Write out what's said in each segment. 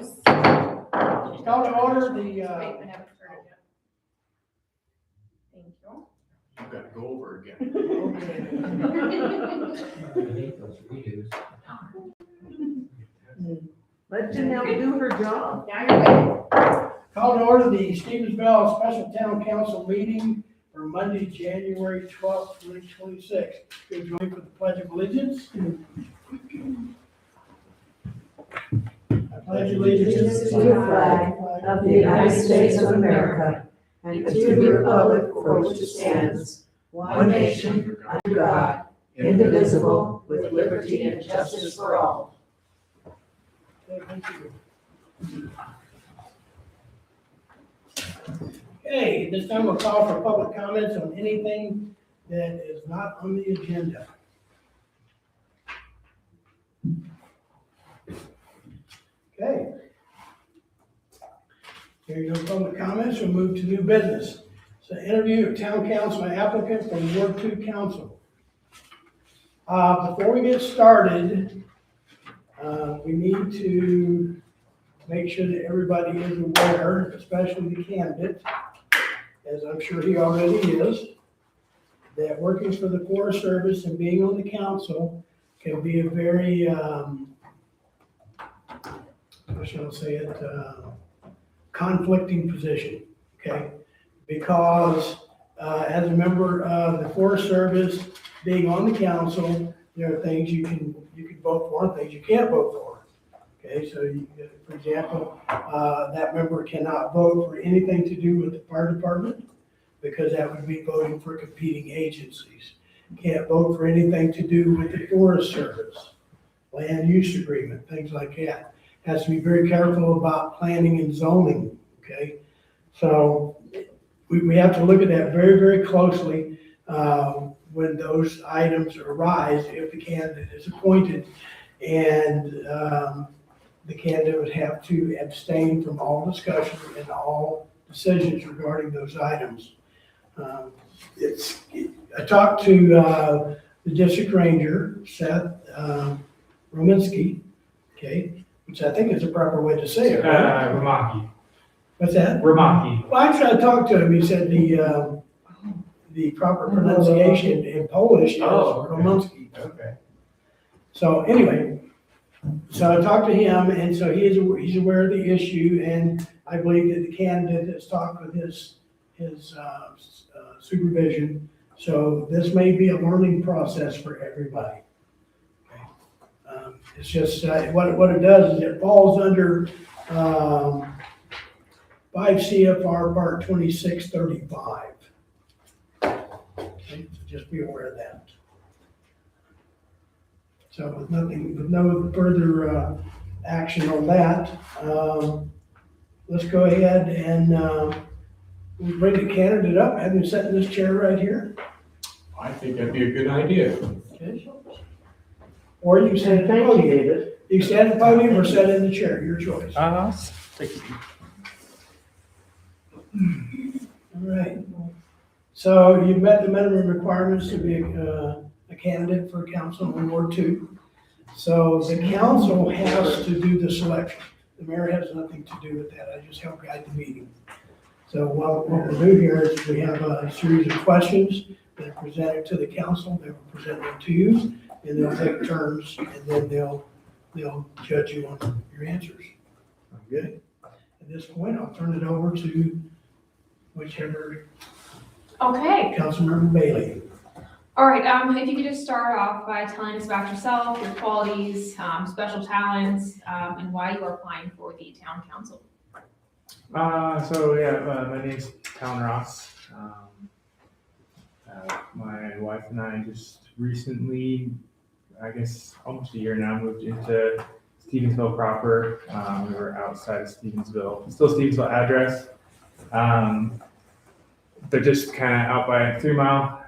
Oops. Call to order the, Wait, I haven't started yet. Thank you. You've got to go over again. I hate those redos. Let Janelle do her job. Now you're good. call to order the Stevensville Special Town Council meeting for Monday, January 12th, 2026. You'll join for the Pledge of Allegiance. I pledge allegiance To the flag of the United States of America and to the republic for which it stands, one nation, under God, indivisible, with liberty and justice for all. Thank you. Okay, this time we'll call for public comments on anything that is not on the agenda. Okay. Hearing no public comments, we'll move to new business. So interview of town council applicant for Ward 2 council. Before we get started, we need to make sure that everybody is aware, especially the candidate, as I'm sure he already is, that working for the Forest Service and being on the council can be a very, how shall I say it, conflicting position, okay? Because as a member of the Forest Service, being on the council, there are things you can vote for and things you can't vote for. Okay, so you, for example, that member cannot vote for anything to do with the fire department because that would be voting for competing agencies. Can't vote for anything to do with the Forest Service, land use agreement, things like that. Has to be very careful about planning and zoning, okay? So we have to look at that very, very closely when those items arise, if the candidate is appointed. And the candidate would have to abstain from all discussion and all decisions regarding those items. I talked to the district ranger, Seth Rominski, okay, which I think is the proper way to say it, right? Ramaki. What's that? Ramaki. Well, actually, I talked to him, he said the proper pronunciation in Polish is Oh, okay. Romanski. Okay. So anyway, so I talked to him, and so he's aware of the issue, and I believe that the candidate has talked with his supervision. So this may be a learning process for everybody. Okay. It's just, what it does is it falls under 5 CFR Part 2635. Okay, so just be aware of that. So with no further action on that, let's go ahead and bring the candidate up, have him sit in this chair right here. I think that'd be a good idea. Okay. Or you can sit at the podium. You can stand at the podium or sit in the chair, your choice. All right. So you've met the minimum requirements to be a candidate for council in Ward 2. So the council has to do the selection. The mayor has nothing to do with that. I just help guide the meeting. So what we'll do here is we have a series of questions that are presented to the council. They will present them to you, and they'll take turns, and then they'll judge you on your answers. Okay? At this point, I'll turn it over to whichever Okay, Councilmember Bailey. all right, if you could just start off by telling us about yourself, your qualities, special talents, and why you are applying for the town council. My name's Talon Ross. My wife and I just recently, I guess almost a year now, moved into Stevensville proper. We were outside of Stevensville, still Stevensville address. They're just kind of out by 3 Mile.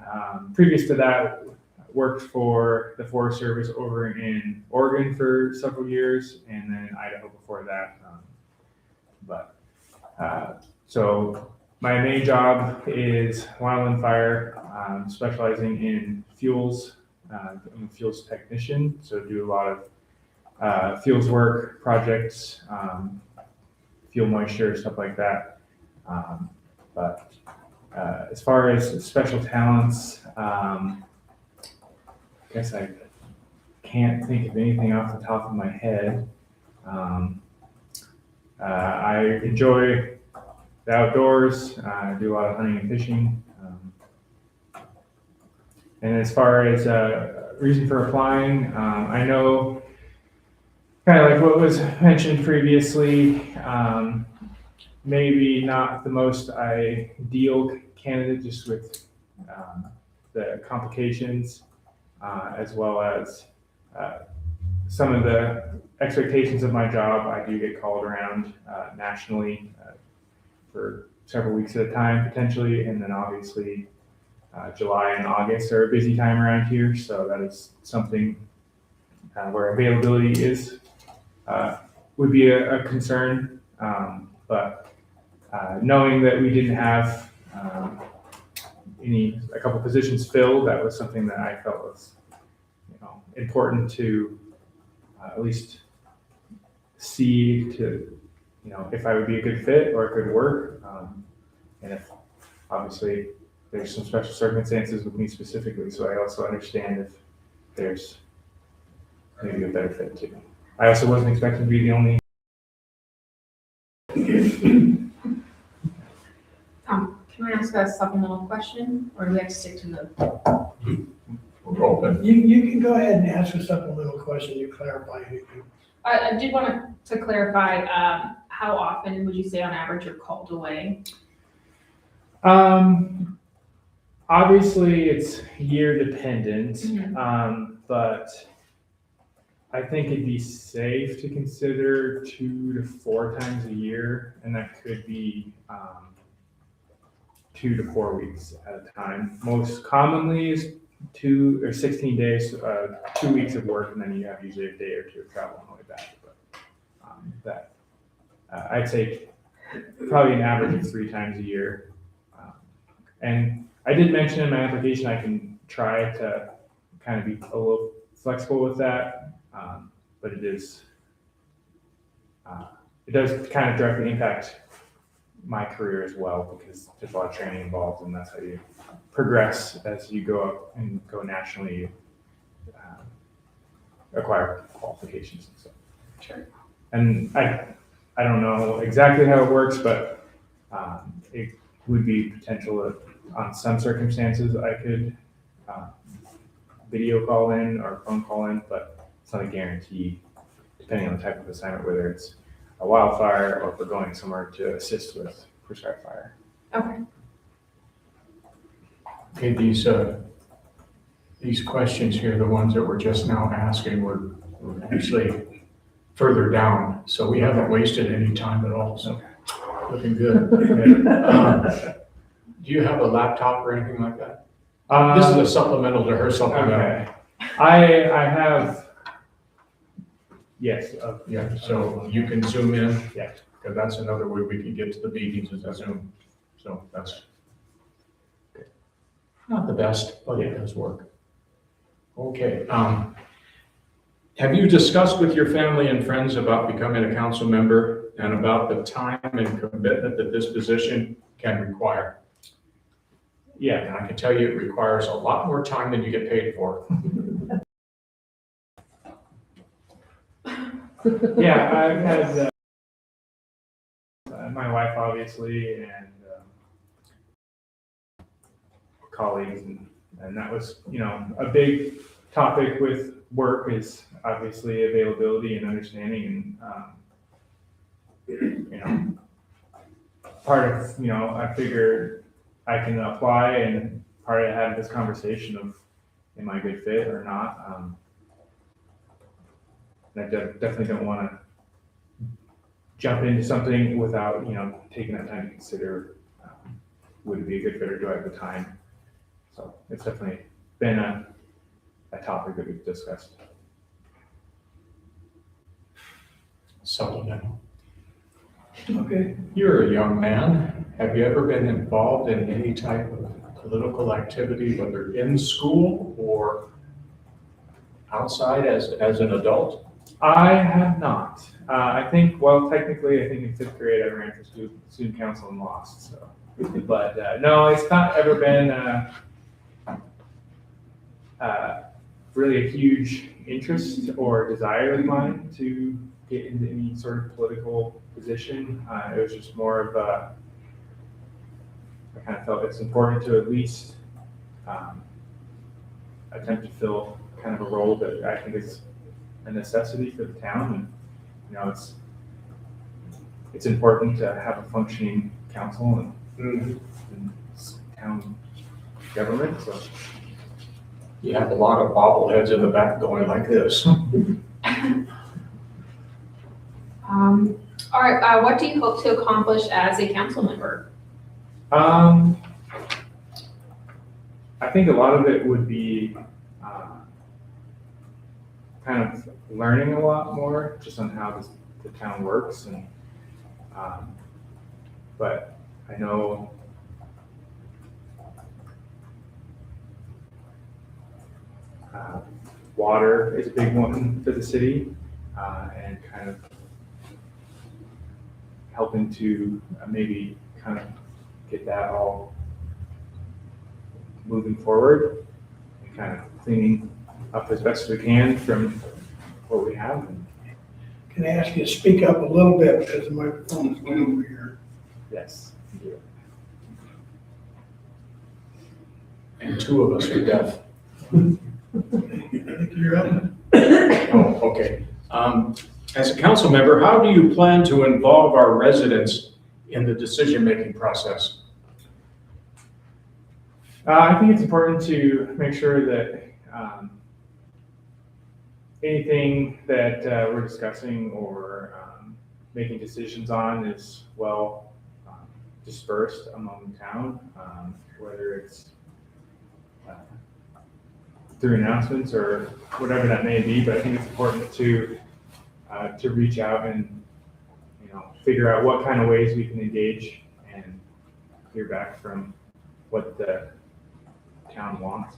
Previous to that, worked for the Forest Service over in Oregon for several years, and then Idaho before that. So my main job is wildland fire, specializing in fuels. I'm a fuels technician, so do a lot of fuels work projects, fuel moisture, stuff like that. But as far as special talents, I guess I can't think of anything off the top of my head. I enjoy the outdoors. I do a lot of hunting and fishing. And as far as reason for applying, I know kind of like what was mentioned previously, maybe not the most ideal candidate just with the complications as well as some of the expectations of my job. I do get called around nationally for several weeks at a time potentially, and then obviously July and August are a busy time around here, so that is something where availability is would be a concern. But knowing that we didn't have a couple positions filled, that was something that I felt was important to at least see to if I would be a good fit or it could work, and if obviously there's some special circumstances with me specifically, so I also understand if there's maybe a better fit too. I also wasn't expecting to be the only. Can I ask a supplemental question, or do we have to stick to the? We're open. You can go ahead and ask a supplemental question to clarify anything. I did want to clarify, how often would you say on average you're called away? Obviously it's year dependent, Mhm. but I think it'd be safe to consider 2 to 4 times a year, and that could be 2 to 4 weeks at a time. Most commonly is 2 or 16 days, 2 weeks of work, and then you have usually a day or two of travel on the way back. But I'd say probably an average of 3 times a year. And I did mention in my application I can try to kind of be a little flexible with that, but it does kind of directly impact my career as well, because there's a lot of training involved, and that's how you progress as you go up and go nationally, acquire qualifications and stuff. Sure. And I don't know exactly how it works, but it would be potential that on some circumstances I could video call in or phone call in, but it's not a guarantee depending on the type of assignment, whether it's a wildfire or if we're going somewhere to assist with prescribed fire. Okay. Okay, these questions here, the ones that we're just now asking, were actually further down, so we haven't wasted any time at all, so looking good. Do you have a laptop or anything like that? This is a supplemental to her supplemental. Okay. I have, yes. Yeah, so you can zoom in. Yeah. Because that's another way we can get to the meetings is a Zoom. So that's not the best, but it does work. Okay. Have you discussed with your family and friends about becoming a council member and about the time and commitment that this position can require? Yeah. And I can tell you it requires a lot more time than you get paid for. Yeah, I've had my wife, obviously, and colleagues, and that was, a big topic with work is obviously availability and understanding, and part of, I figured I can apply, and part of having this conversation of, am I a good fit or not? And I definitely don't want to jump into something without, taking that time to consider, would it be a good fit or do I have the time? So it's definitely been a topic that we've discussed. Supplemental. Okay. You're a young man. Have you ever been involved in any type of political activity, whether in school or outside as an adult? I have not. I think, well, technically, I think in fifth grade I ran for student council and lost. So, but no, it's not ever been really a huge interest or desire of mine to get into any sort of political position. It was just more of a, I kind of felt it's important to at least attempt to fill kind of a role that I think is a necessity for the town. And you know, it's important to have a functioning council and town government. So You have a lot of bobbleheads in the back going like this. All right, what do you hope to accomplish as a council member? I think a lot of it would be kind of learning a lot more just on how the town works, and but I know water is a big one for the city, and kind of helping to maybe kind of get that all moving forward and kind of cleaning up as best we can from what we have. Can I ask you to speak up a little bit because the microphone is going over here? Yes. And two of us are deaf. I think you're up. Oh, okay. As a council member, how do you plan to involve our residents in the decision-making process? I think it's important to make sure that anything that we're discussing or making decisions on is well dispersed among the town, whether it's through announcements or whatever that may be. But I think it's important to reach out and figure out what kind of ways we can engage and hear back from what the town wants.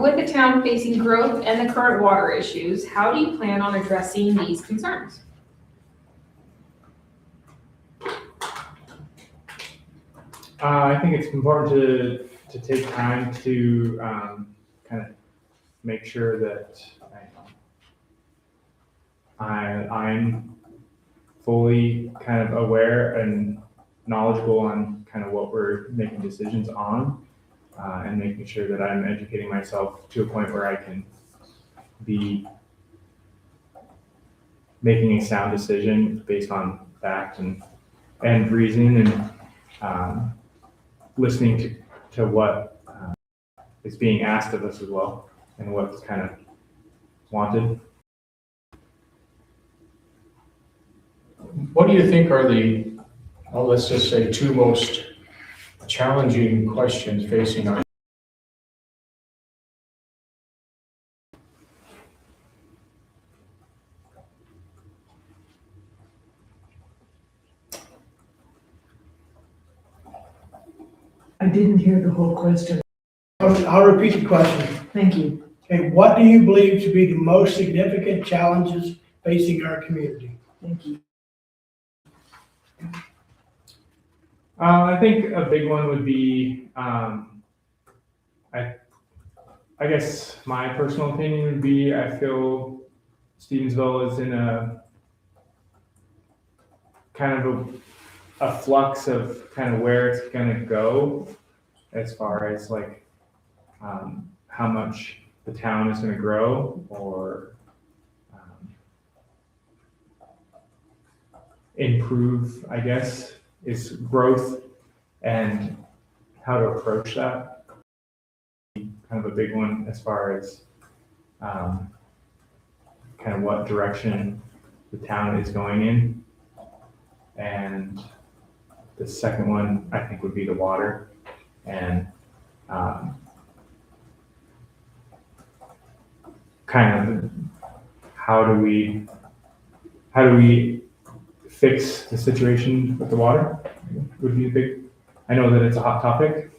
With the town facing growth and the current water issues, how do you plan on addressing these concerns? I think it's important to take time to kind of make sure that I'm fully kind of aware and knowledgeable on kind of what we're making decisions on, and making sure that I'm educating myself to a point where I can be making a sound decision based on fact and reason, and listening to what is being asked of us as well, and what's kind of wanted. What do you think are the, well, let's just say, two most challenging questions facing our? I didn't hear the whole question. I'll repeat the question. Thank you. Okay, what do you believe to be the most significant challenges facing our community? Thank you. I think a big one would be, I guess my personal opinion would be, I feel Stevensville is in a kind of a flux of kind of where it's going to go as far as like how much the town is going to grow, or improve, I guess, is growth, and how to approach that. Kind of a big one as far as kind of what direction the town is going in. And the second one, I think, would be the water, and kind of how do we fix the situation with the water would be a big. I know that it's a hot topic,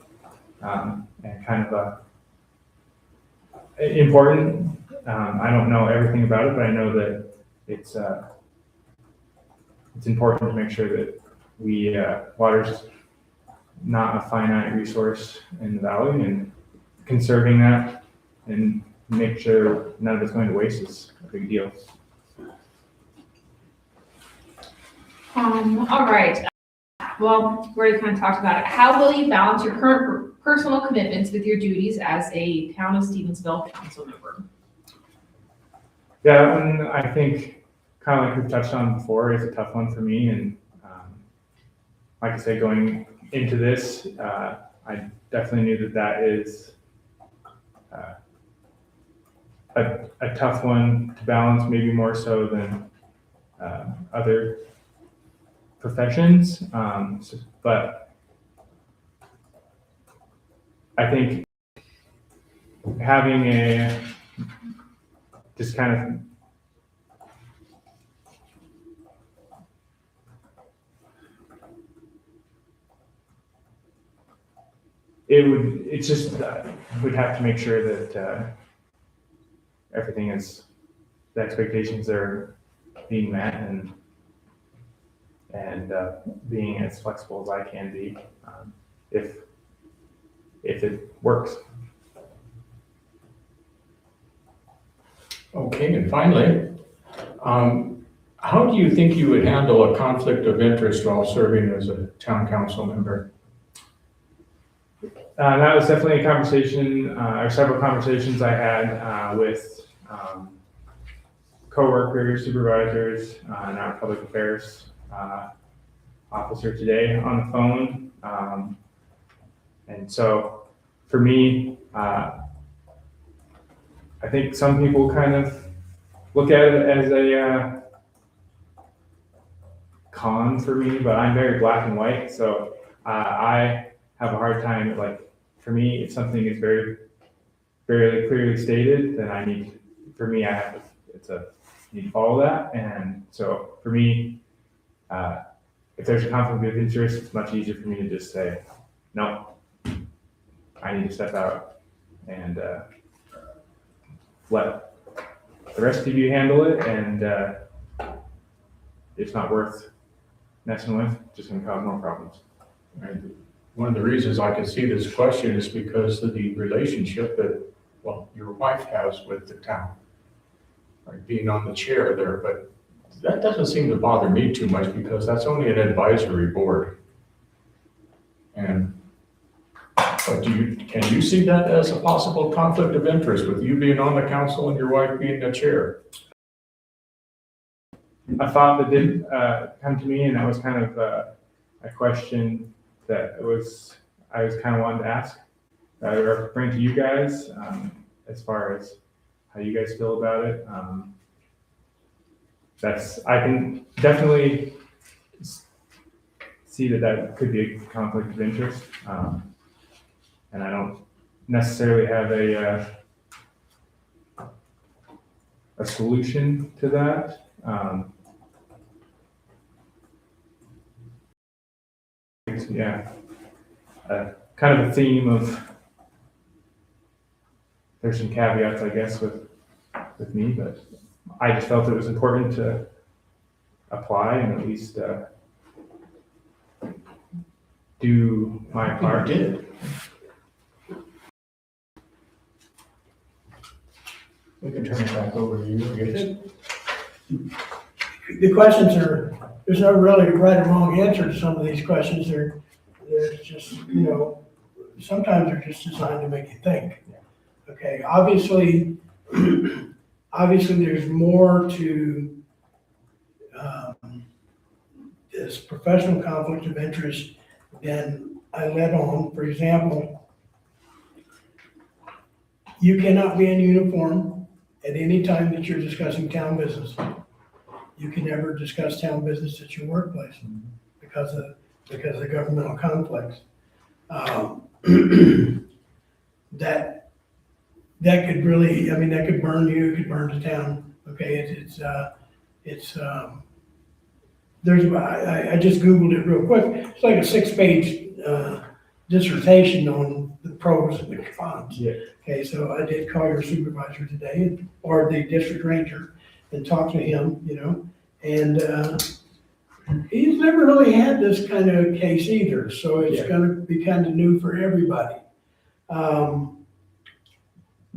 and kind of important. I don't know everything about it, but I know that it's important to make sure that water's not a finite resource in the valley, and conserving that and make sure none of it's going to waste is a big deal. All right. Well, we already kind of talked about it. How will you balance your current personal commitments with your duties as a Town of Stevensville council member? Yeah, that one, I think, kind of like we've touched on before, is a tough one for me. And like I said, going into this, I definitely knew that is a tough one to balance, maybe more so than other professions. But I think having just kind of we'd have to make sure that everything is, the expectations are being met, and being as flexible as I can be, if it works. Okay, and finally, how do you think you would handle a conflict of interest while serving as a town council member? That was definitely a conversation, or several conversations I had with coworkers, supervisors, and our public affairs officer today on the phone. And so for me, I think some people kind of look at it as a con for me, but I'm very black and white. So I have a hard time, like, for me, if something is very, very clearly stated, then I need to follow that. And so for me, if there's a conflict of interest, it's much easier for me to just say, no, I need to step out and let the rest of you handle it. And it's not worth messing with, just gonna cause more problems. Right. One of the reasons I can see this question is because of the relationship that, well, your wife has with the town, right, being on the chair there, but that doesn't seem to bother me too much because that's only an advisory board. But can you see that as a possible conflict of interest with you being on the council and your wife being the chair? A thought that did come to me, and that was kind of a question that I was kind of wanting to ask, or bring to you guys, as far as how you guys feel about it. I can definitely see that could be a conflict of interest, and I don't necessarily have a solution to that. Yeah, kind of a theme of, there's some caveats, I guess, with me, but I just felt it was important to apply and at least do my part. You did. We can turn it back over to you. The questions there's no really right or wrong answer to some of these questions. They're just, sometimes they're just designed to make you think. Okay, obviously there's more to this professional conflict of interest than I let on. For example, you cannot be in uniform at any time that you're discussing town business. You can never discuss town business at your workplace because of governmental conflicts. That could really, that could burn you, it could burn the town. Okay, I just Googled it real quick. It's like a 6-page dissertation on the pros and the cons. Yeah. Okay, so I did call your supervisor today, or the district ranger, and talk to him, you know, and, he's never really had this kind of case either, so it's Yeah. gonna be kind of new for everybody.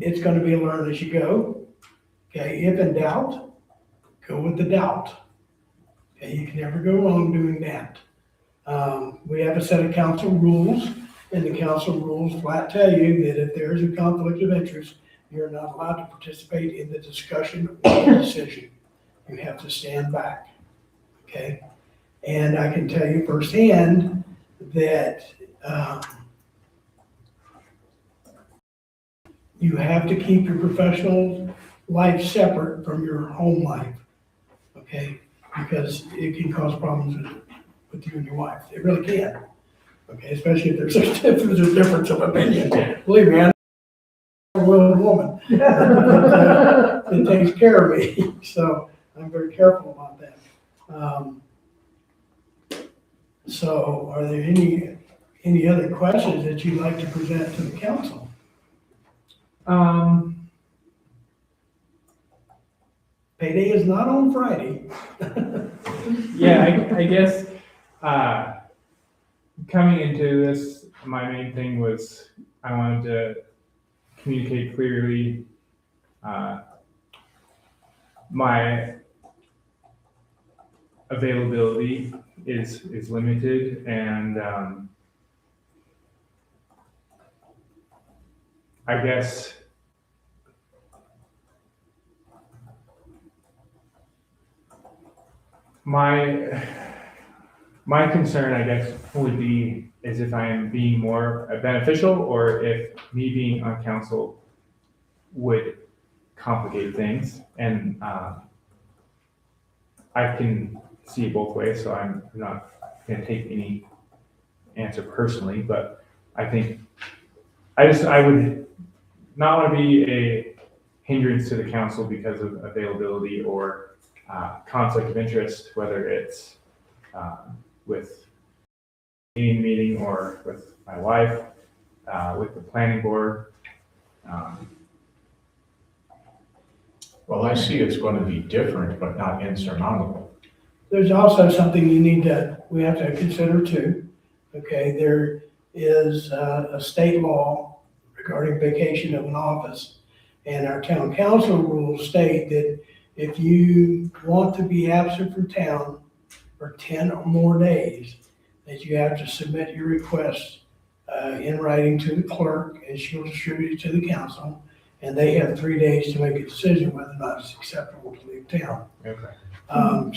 It's gonna be learn as you go. Okay, if in doubt, go with the doubt. Okay, you can never go wrong doing that. We have a set of council rules, and the council rules flat tell you that if there is a conflict of interest, you're not allowed to participate in the discussion or the decision. You have to stand back, okay? And I can tell you firsthand that, you have to keep your professional life separate from your home life, okay? Because it can cause problems with you and your wife. It really can, okay? Especially if there's a difference of opinion. Believe me, I'm a willing woman that takes care of me, so I'm very careful about that. So are there any other questions that you'd like to present to the council? Payday is not on Friday. Yeah, I guess, coming into this, my main thing was I wanted to communicate clearly, my availability is limited, and, I guess my concern, I guess, would be is if I am being more beneficial, or if me being on council would complicate things. And I can see it both ways, so I'm not going to take any answer personally, but I think I would not want to be a hindrance to the council because of availability or conflict of interest, whether it's with meeting or with my wife, with the planning board. Well, I see it's going to be different, but not insurmountable. There's also something we have to consider too. Okay, there is a state law regarding vacation of an office. And our town council rules state that if you want to be absent from town for 10 or more days, that you have to submit your request in writing to the clerk, and she'll distribute it to the council. And they have 3 days to make a decision whether or not it's acceptable to leave town. Okay.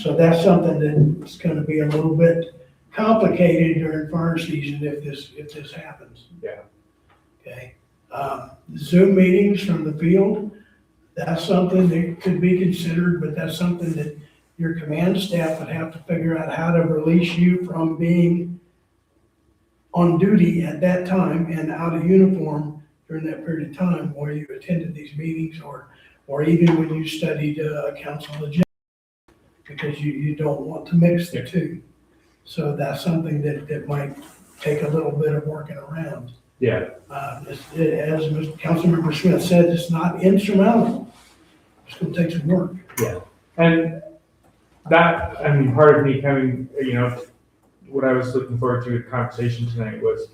So that's something that's gonna be a little bit complicated during fire season if this happens. Yeah. Okay. Zoom meetings from the field, that's something that could be considered, but that's something that your command staff would have to figure out how to release you from being on duty at that time and out of uniform during that period of time where you attended these meetings or even when you studied a council agenda, because you don't want to mix the two. So that's something that might take a little bit of working around. Yeah. As Councilmember Smith said, it's not insurmountable. It's gonna take some work. And that, I mean, part of me coming, what I was looking forward to with the conversation tonight was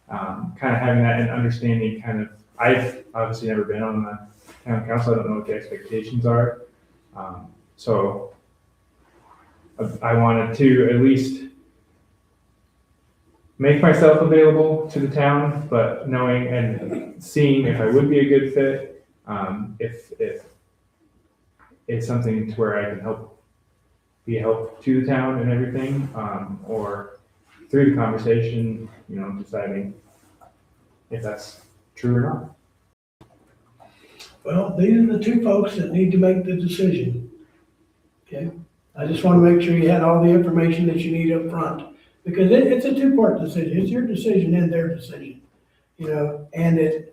kind of having that and understanding I've obviously never been on the town council. I don't know what the expectations are. So I wanted to at least make myself available to the town, but knowing and seeing if I would be a good fit, if it's something to where I can be a help to the town and everything, or through the conversation, deciding if that's true or not. Well, these are the two folks that need to make the decision. Okay? I just want to make sure you had all the information that you need up front, because it's a two-part decision. It's your decision and their decision, and if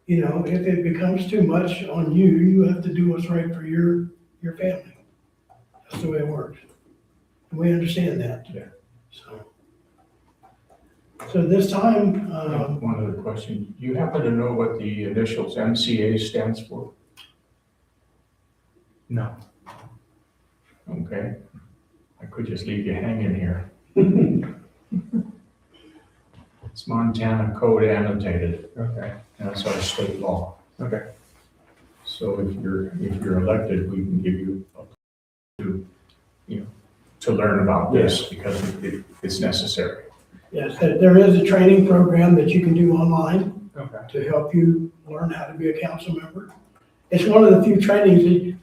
it becomes too much on you, you have to do what's right for your family. That's the way it works. And we understand that. Yeah. So, So this time, One other question. You happen to know what the initials MCA stands for? No. Okay. I could just leave you hanging here. It's Montana Code Annotated, Okay. and that's our state law. Okay. So if you're elected, we can give you to learn about this because it's necessary. yes, there is a training program that you can do online Okay. to help you learn how to be a council member. It's one of the few trainings,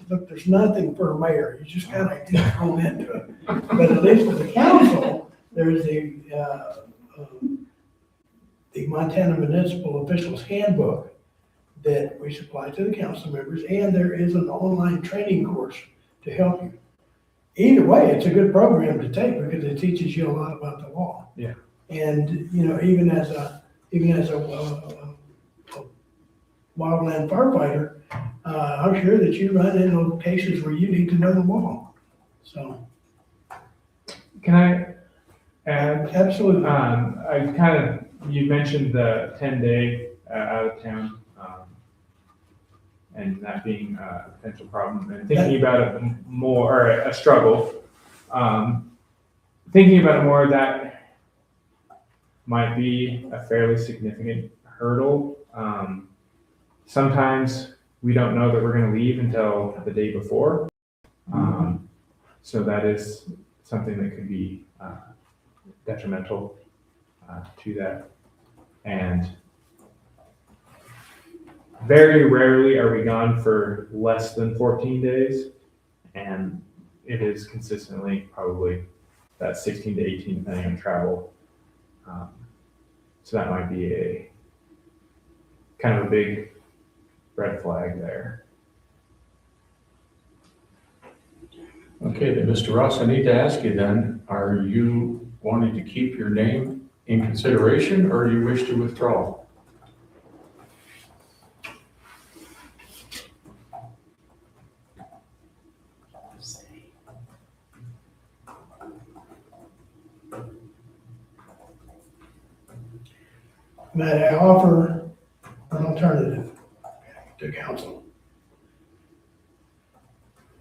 there's nothing for a mayor, you just kind of get thrown into it. But at least for the council, there's the Montana Municipal Officials Handbook that we supply to the council members, and there is an online training course to help you. Either way, it's a good program to take because it teaches you a lot about the law. Yeah. And, even as a wildland firefighter, I'm sure that you run into cases where you need to know the law. So, Can I add? absolutely. You mentioned the 10-day out of town, and that being a potential problem, and thinking about it more, or a struggle. Thinking about it more, that might be a fairly significant hurdle. Sometimes we don't know that we're going to leave until the day before. So that is something that could be detrimental to that. And very rarely are we gone for less than 14 days. And it is consistently probably that 16 to 18 depending on travel. So that might be a kind of a big red flag there. Okay, then, Mr. Ross, I need to ask you then, are you wanting to keep your name in consideration or do you wish to withdraw? May I offer an alternative to council?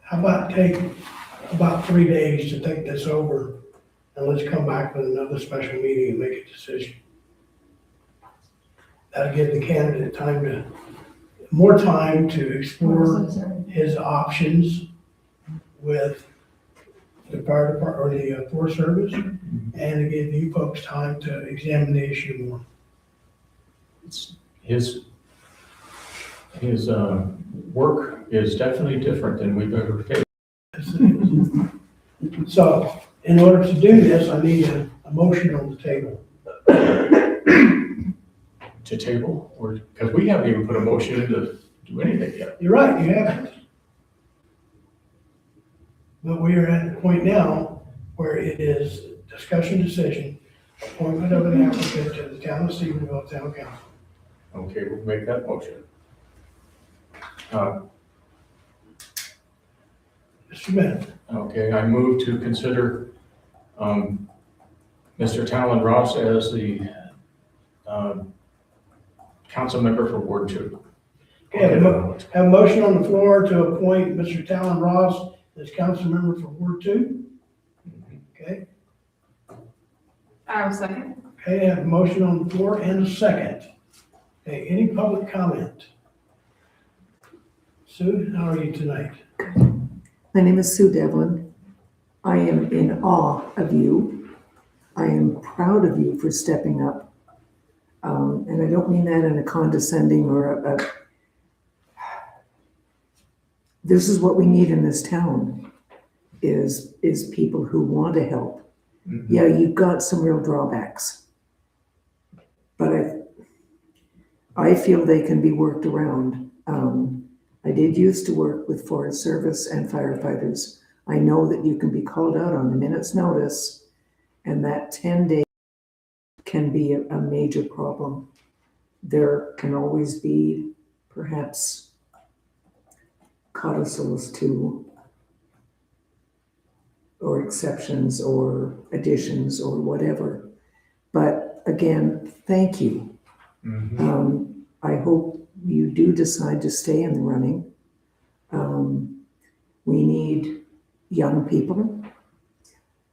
How about take about 3 days to think this over, and let's come back with another special meeting and make a decision. That'll give the candidate more time to explore his options with the fire department or the Forest Service, and to give you folks time to examine the issue more. His work is definitely different than we've ever faced. So, in order to do this, I need a motion on the table. To table, or, because we haven't even put a motion in to do anything yet. You're right, you haven't. But we are at the point now where it is discussion decision, appointment of an applicant to the town of Stephenville Town Council. Okay, we'll make that motion. Mr. Bennett, Okay, I move to consider Mr. Talon Ross as the council member for Ward 2. okay, have a motion on the floor to appoint Mr. Talon Ross as council member for Ward 2. Okay, I will second. okay, I have a motion on the floor and a second. Okay, any public comment? Sue, how are you tonight? My name is Sue Devlin. I am in awe of you. I am proud of you for stepping up. And I don't mean that in a condescending or this is what we need in this town is people who want to help. Mm-hmm. Yeah, you've got some real drawbacks, but I feel they can be worked around. I did used to work with Forest Service and firefighters. I know that you can be called out on a minute's notice, and that 10 days can be a major problem. There can always be perhaps codicils to, or exceptions or additions or whatever. again, thank you. I hope you do decide to stay in the running. We need young people.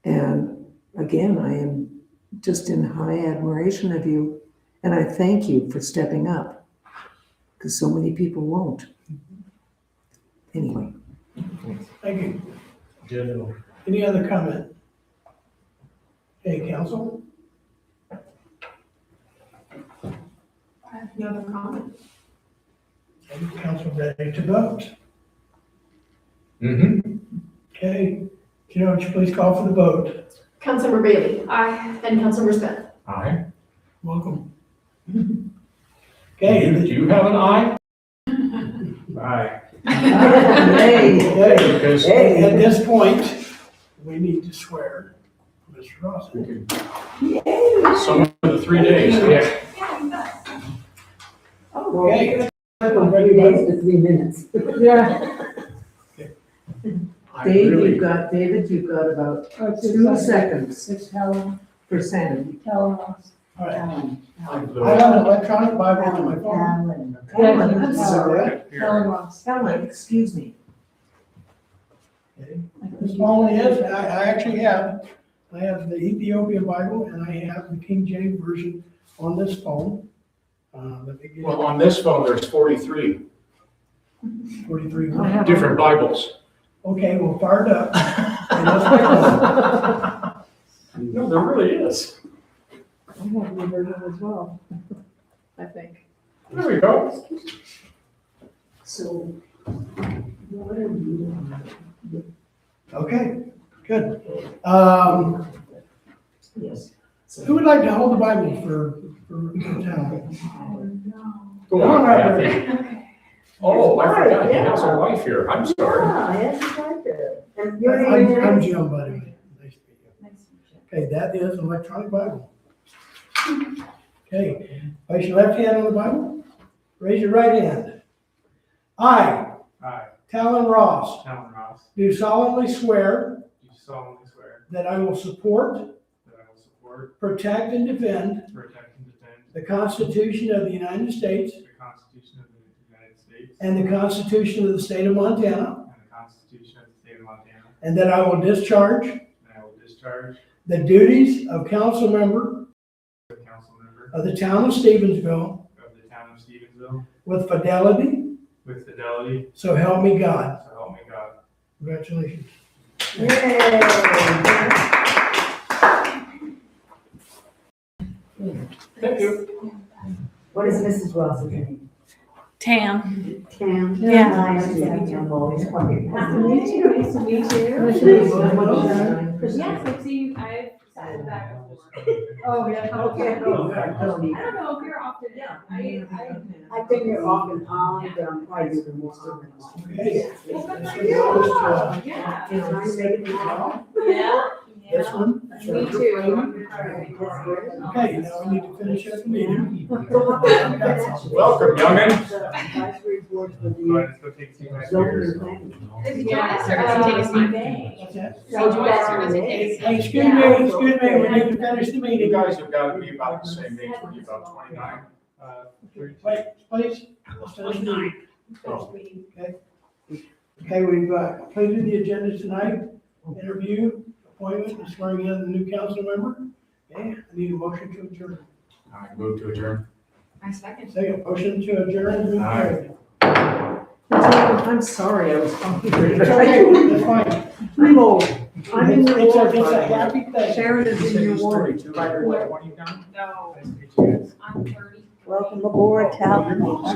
And again, I am just in high admiration of you. And I thank you for stepping up, because so many people won't. Anyway. Thank you. Ditto. Any other comment? Hey, council? I have no other comment. Council ready to vote? Mm-hmm. Okay, Gina, would you please call for the vote? Councilmember Bailey Aye. and Councilmember Smith. Aye. Welcome. Do Okay. you have an eye? Aye. Okay, Because at this point, we need to swear Mr. Ross. some of the 3 days, yeah. Okay. to 3 minutes. Yeah. I Dave, really, David, you've got about 2 seconds. It's Helen. For Sandy. Helen. All right. I I have an electronic Bible on my phone. Helen Ross. Helen, excuse me. Okay. This phone is, I actually have, I have the Ethiopian Bible and I have the King James Version on this phone. Let me get well, on this phone, there's 43 43. different Bibles. Okay, we'll fire it up. And let's go. No, there really is. I have the version as well, I think. There we go. So, what are you? Okay, good. Yes. Who would like to hold the Bible for the town? Go on, Kathy. Oh, I forgot, he has a wife here. I'm sorry. I'm Jim, by the way. Nice to meet you. Okay, that is an electronic Bible. Okay, place your left hand on the Bible, raise your right hand. I, Aye. Talon Ross, Alan Ross, do solemnly swear do solemnly swear that I will support, that I will support, protect, and defend protect, and defend the Constitution of the United States the Constitution of the United States and the Constitution of the State of Montana, and the Constitution of the State of Montana, and that I will discharge and I will discharge the duties of council member the council member of the town of Stevensville of the town of Stevensville with fidelity, with fidelity, so help me God. so help me God. Congratulations. Thank you. What is Mrs. Ross's name? Tam. Tam. Yeah. Nice to meet you. I'm always wondering. Nice to meet you. Nice to meet you. Yes, I've seen, I've sat in the back before. Oh, yeah. Okay. I don't know if you're often, I've been here off and on, but I'm probably even more often. Okay. Well, good This for one you. goes to, Yeah. You know, I'm making it all. Yeah. this one. Me too. Okay, now we need to finish up the meeting. Welcome, youngin. Advisory board for Go the ahead, let's go take 2 minutes zoning here. and planning. Does he join us or does he take his time? What's that? Does he join us or does he take his Hey, excuse me, we need to finish the You meeting. guys have got to be about the same age, when you're about 29. Wait, please, let's finish the meeting. Oh. Okay, we've completed the agenda tonight, interview, appointment, and swearing in the new council member. Okay, I need a motion to adjourn. I move to adjourn. I second. Second, motion to adjourn has been carried. I'm sorry, I was talking. It's okay, that's fine. I'm old. I'm in your It's ward. a happy thing. Sharon is in your ward. 32, by the way, 20 down? No, Nice to meet you guys. I'm 30. Welcome aboard, Oh, you're not.